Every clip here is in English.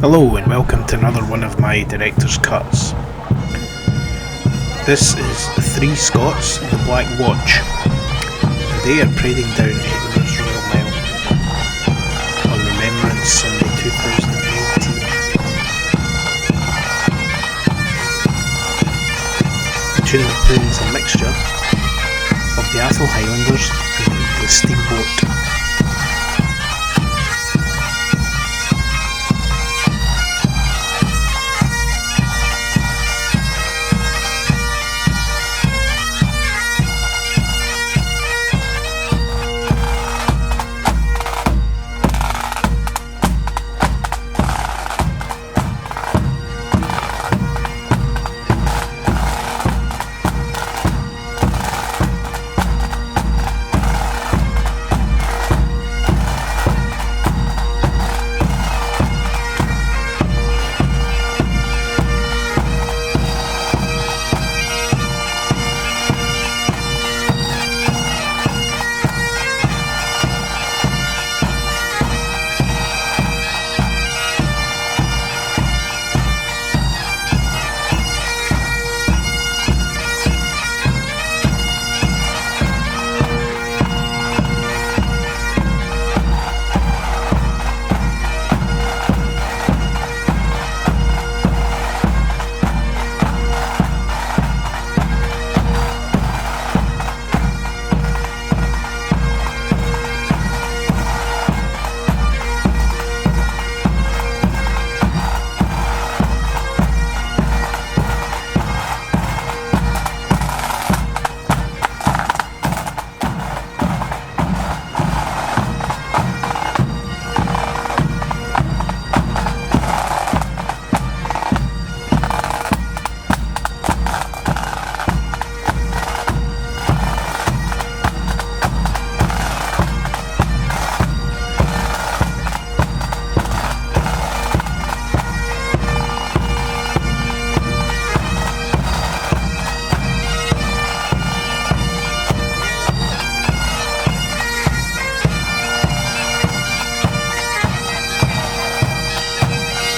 Hello and welcome to another one of my director's cuts. This is the Three Scots, the Black Watch, and they are parading down Edinburgh's Royal Mile on Remembrance Sunday 2018. The tune that plays a mixture of the Atholl Highlanders and the Steamboat.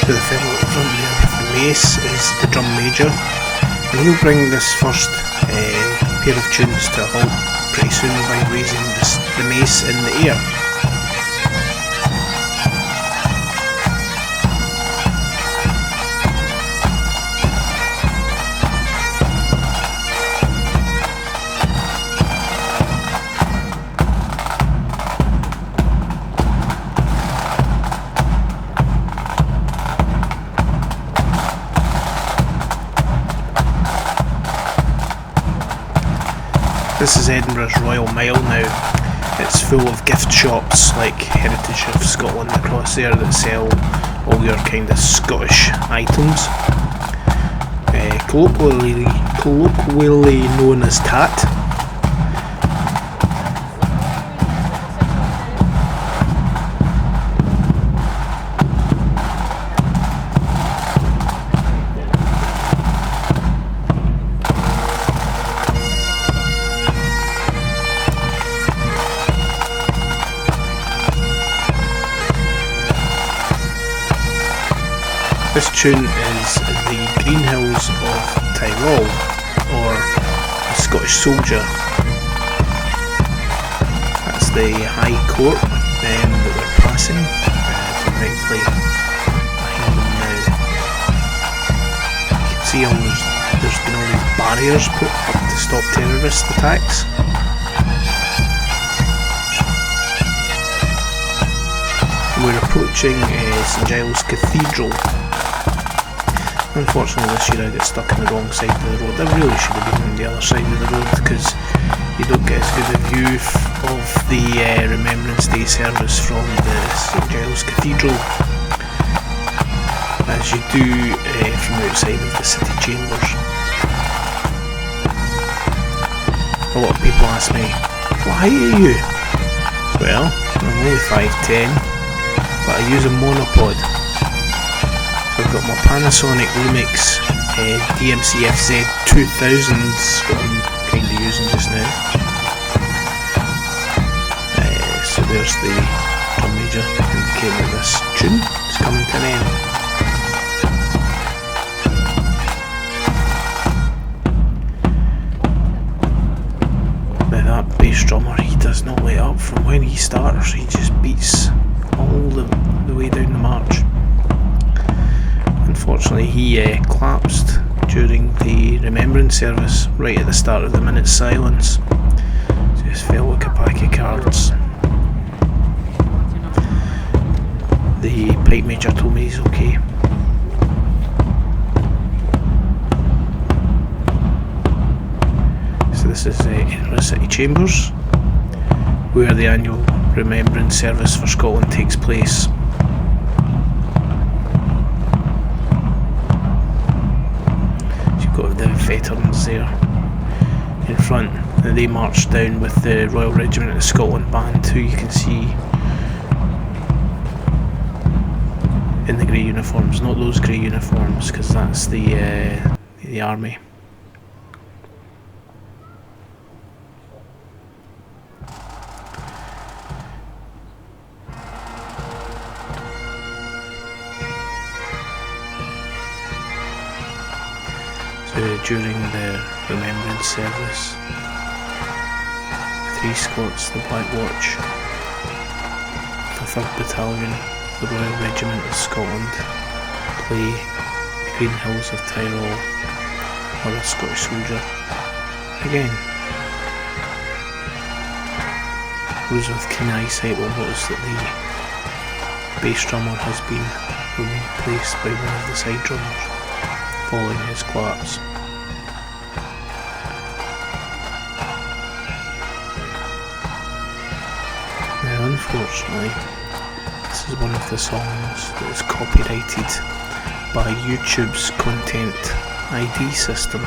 To the fellow at the front there with the mace is the drum major, and he'll bring this first pair of tunes to a halt pretty soon by raising the mace in the air. This is Edinburgh's Royal Mile now. It's full of gift shops like Heritage of Scotland across there that sell all your kind of Scottish items. Colloquially known as tat. This tune is the Green Hills of Tyrol, or the Scottish Soldier. That's the High Court that we're passing directly behind them now. You can see there's been all these barriers put up to stop terrorist attacks. We're approaching St Giles Cathedral. Unfortunately this year I got stuck on the wrong side of the road. I really should have been on the other side of the road because you don't get as good a view of the Remembrance Day service from the St Giles Cathedral as you do from outside of the city chambers. A lot of people ask me, what height are you? Well, I'm only 5'10", but I use a monopod. I've got my Panasonic Lumix DMC-FZ 2000s what I'm kind of using just now. So there's the drum major indicating that this tune is coming to an end. does not let up from when he starts. He just beats all the way down the march. Unfortunately, he collapsed during the Remembrance service right at the start of the minute's silence. Just felt like a pack of cards. The pipe major told me he's okay. So this is Edinburgh City Chambers, where the annual Remembrance Service for Scotland takes place. So you've got the veterans there in front, and they march down with the Royal Regiment of Scotland band, who you can see in the grey uniforms. Not those grey uniforms, because that's the army. During the Remembrance service, 3 Scots, the Black Watch, the 3rd Battalion, the Royal Regiment of Scotland, play Green Hills of Tyrol, or a Scottish soldier. Again, those with keen eyesight will notice that the bass drummer has been replaced by one of the side drummers following his collapse. Now, unfortunately, this is one of the songs that is copyrighted by YouTube's content ID system,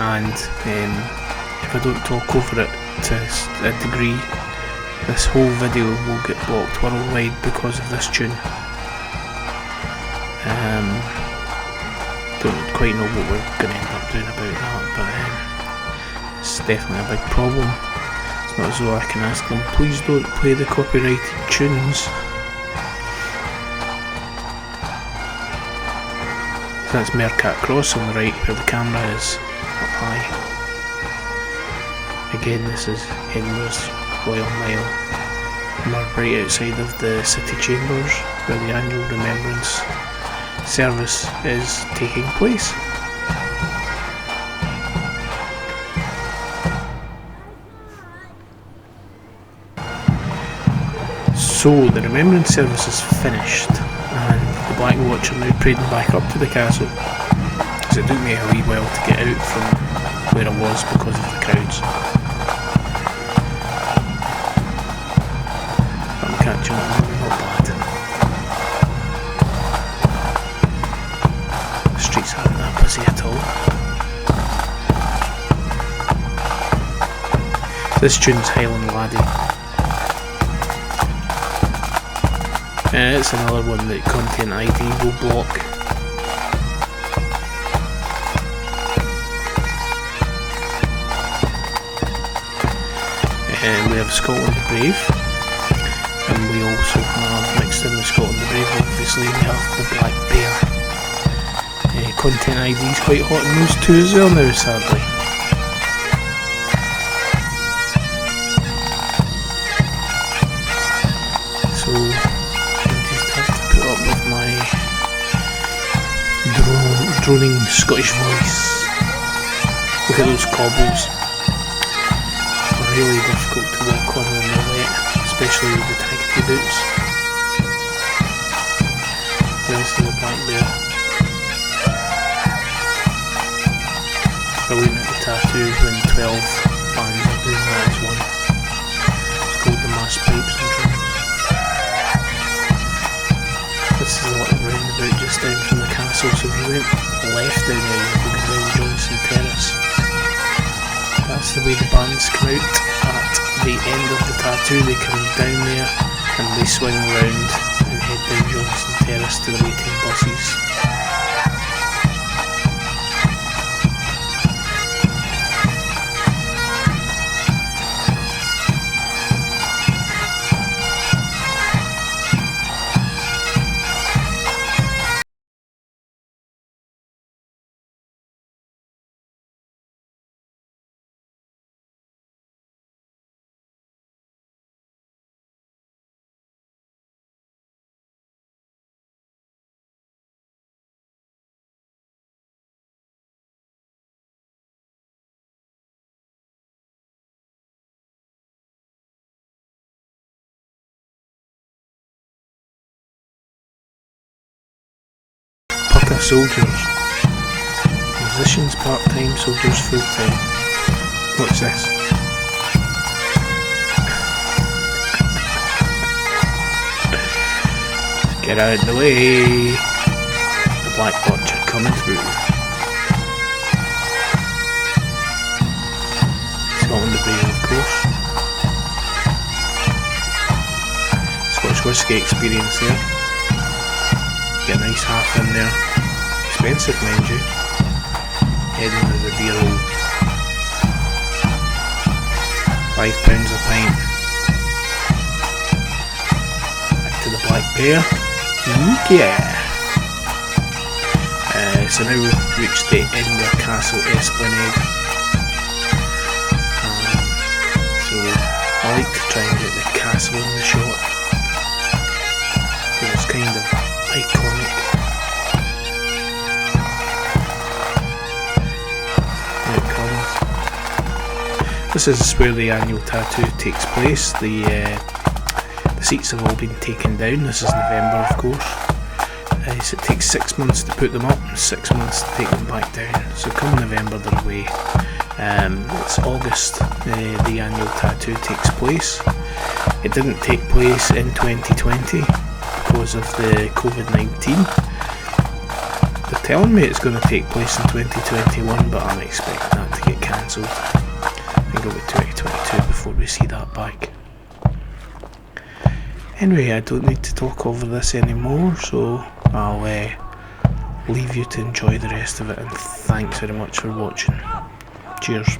and if I don't talk over it to a degree, this whole video will get blocked worldwide because of this tune. Don't quite know what we're going to end up doing about that, but it's definitely a big problem. It's not as though I can ask them, please don't play the copyrighted tunes. So that's Mercat Cross on the right, where the camera is up high. Again, this is Edinburgh's Royal Mile, and we're right outside of the City Chambers, where the annual Remembrance service is taking place. So the Remembrance service is finished, and the Black Watch are now parading back up to the castle, because it took me a wee while to get out from where I was because of the crowds. I'm catching up, not bad. The streets aren't that busy at all. This tune's Heilan Laddie. It's another one that content ID will block. We have Scotland the Brave, and we also have, mixed in with Scotland the Brave, obviously, we have the Black Bear. Content ID is quite hot in those two as well now, sadly. So with my droning Scottish voice. Look at those cobbles. They're really difficult to walk on when they're wet, especially with the taggedy boots. This is the Black Bear. Brilliant at the tattoo when 12 bands are doing that as one. It's called the Mass Pipes and Drums. This is a little roundabout just down from the castle, so if you went left down there you could go down Johnson Terrace. That's the way the bands come out at the end of the tattoo. They come down there and they swing round and head down Johnson Terrace to the waiting buses. soldiers. Musicians part-time, soldiers full-time. What's this? Get out of the way. The Black Watch are coming through. Scotland the Brave, of course. Scottish whisky experience there. Get a nice half in there. Expensive, mind you. Heading is a dear old £5 a pint. Back to the Black Bear. Yeah. So now we've reached the Edinburgh Castle Esplanade. So I like to try and get the castle in the shot. It's kind of iconic. Here it comes. This is where the annual tattoo takes place. The seats have all been taken down. This is November, of course. So it takes 6 months to put them up and 6 months to take them back down. So come November they're away. It's August the annual tattoo takes place. It didn't take place in 2020 because of the COVID-19. They're telling me it's going to take place in 2021, but I'm expecting that to get cancelled. I think it'll be 2022 before we see that back. Anyway, I don't need to talk over this anymore, so I'll leave you to enjoy the rest of it, and thanks very much for watching. Cheers.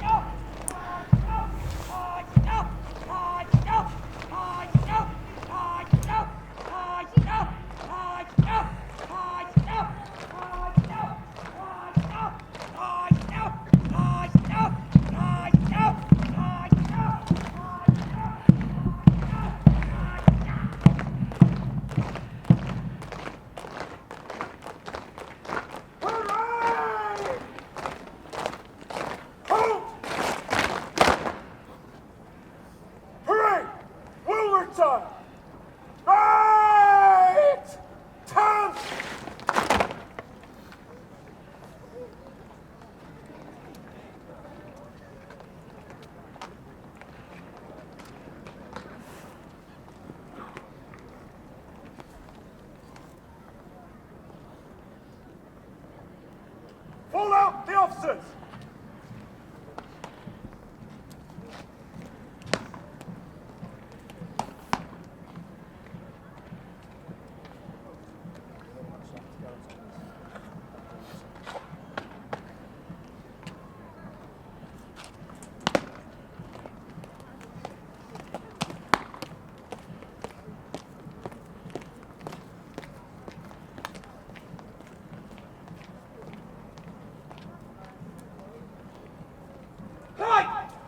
Pull out the officers!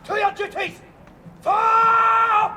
To your duties! Forward!